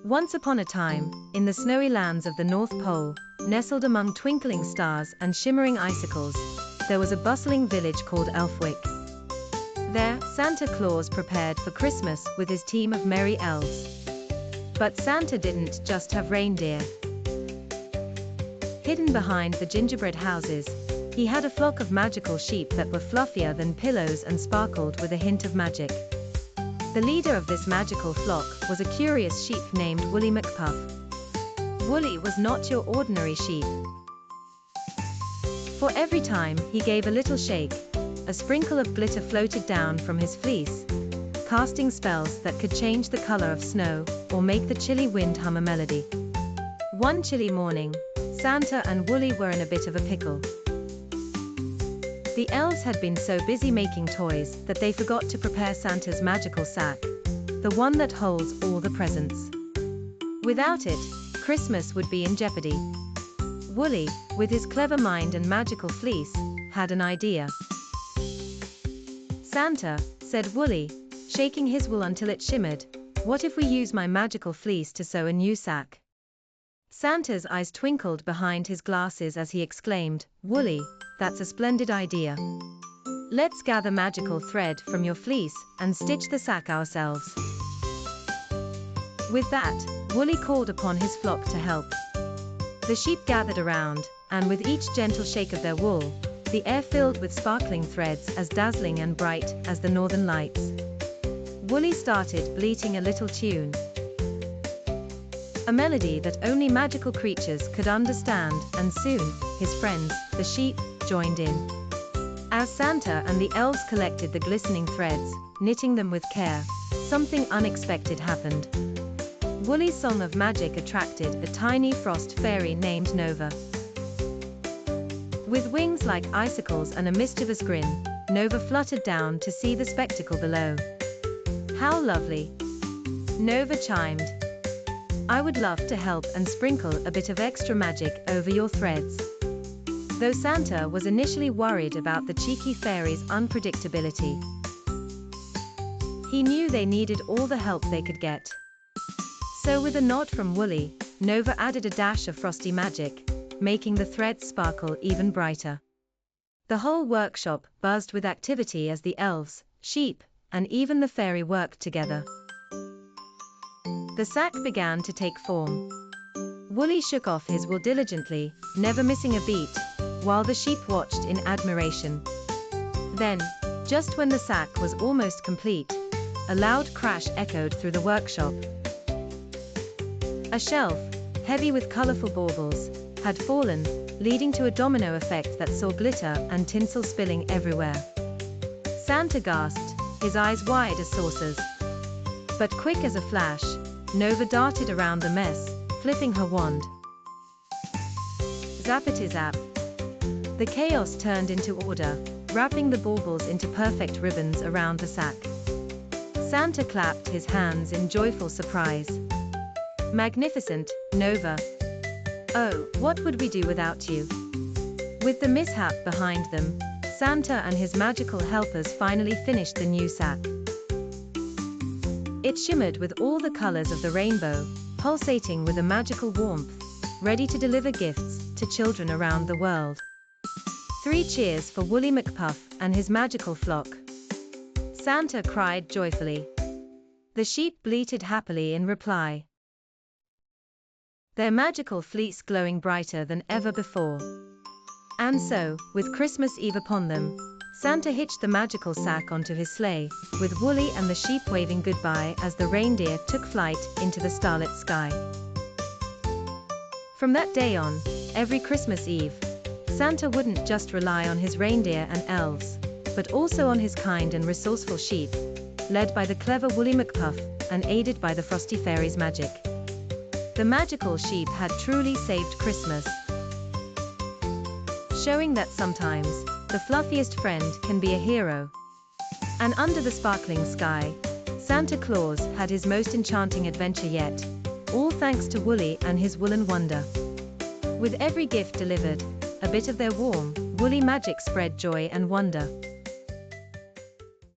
Once upon a time, in the snowy lands of the North Pole, nestled among twinkling stars and shimmering icicles, there was a bustling village called Elfwick. There, Santa Claus prepared for Christmas with his team of merry elves. But Santa didn't just have reindeer. Hidden behind the gingerbread houses, he had a flock of magical sheep that were fluffier than pillows and sparkled with a hint of magic. The leader of this magical flock was a curious sheep named Woolly McPuff. Woolly was not your ordinary sheep. For every time he gave a little shake, a sprinkle of glitter floated down from his fleece, casting spells that could change the color of snow or make the chilly wind hum a melody. One chilly morning, Santa and Woolly were in a bit of a pickle. The elves had been so busy making toys that they forgot to prepare Santa's magical sack, the one that holds all the presents. Without it, Christmas would be in jeopardy. Woolly, with his clever mind and magical fleece, had an idea. "Santa," said Woolly, shaking his wool until it shimmered, "what if we use my magical fleece to sew a new sack?" Santa's eyes twinkled behind his glasses as he exclaimed, "Woolly, that's a splendid idea. Let's gather magical thread from your fleece and stitch the sack ourselves." With that, Woolly called upon his flock to help. The sheep gathered around, and with each gentle shake of their wool, the air filled with sparkling threads as dazzling and bright as the northern lights. Woolly started bleating a little tune, a melody that only magical creatures could understand, and soon, his friends, the sheep, joined in. As Santa and the elves collected the glistening threads, knitting them with care, something unexpected happened. Woolly's song of magic attracted a tiny frost fairy named Nova. With wings like icicles and a mischievous grin, Nova fluttered down to see the spectacle below. "How lovely!" Nova chimed. "I would love to help and sprinkle a bit of extra magic over your threads." Though Santa was initially worried about the cheeky fairy's unpredictability, he knew they needed all the help they could get. So with a nod from Woolly, Nova added a dash of frosty magic, making the threads sparkle even brighter. The whole workshop buzzed with activity as the elves, sheep, and even the fairy worked together. The sack began to take form. Woolly shook off his wool diligently, never missing a beat, while the sheep watched in admiration. Then, just when the sack was almost complete, a loud crash echoed through the workshop. A shelf, heavy with colorful baubles, had fallen, leading to a domino effect that saw glitter and tinsel spilling everywhere. Santa gasped, his eyes wide as saucers. But quick as a flash, Nova darted around the mess, flipping her wand. Zappity-zap. The chaos turned into order, wrapping the baubles into perfect ribbons around the sack. Santa clapped his hands in joyful surprise. "Magnificent, Nova. Oh, what would we do without you?" With the mishap behind them, Santa and his magical helpers finally finished the new sack. It shimmered with all the colors of the rainbow, pulsating with a magical warmth, ready to deliver gifts to children around the world. 3 cheers for Woolly McPuff and his magical flock. Santa cried joyfully. The sheep bleated happily in reply, their magical fleece glowing brighter than ever before. And so, with Christmas Eve upon them, Santa hitched the magical sack onto his sleigh, with Woolly and the sheep waving goodbye as the reindeer took flight into the starlit sky. From that day on, every Christmas Eve, Santa wouldn't just rely on his reindeer and elves, but also on his kind and resourceful sheep, led by the clever Woolly McPuff, and aided by the Frosty Fairy's magic. The magical sheep had truly saved Christmas, showing that sometimes, the fluffiest friend can be a hero. And under the sparkling sky, Santa Claus had his most enchanting adventure yet, all thanks to Woolly and his woolen wonder. With every gift delivered, a bit of their warm, woolly magic spread joy and wonder.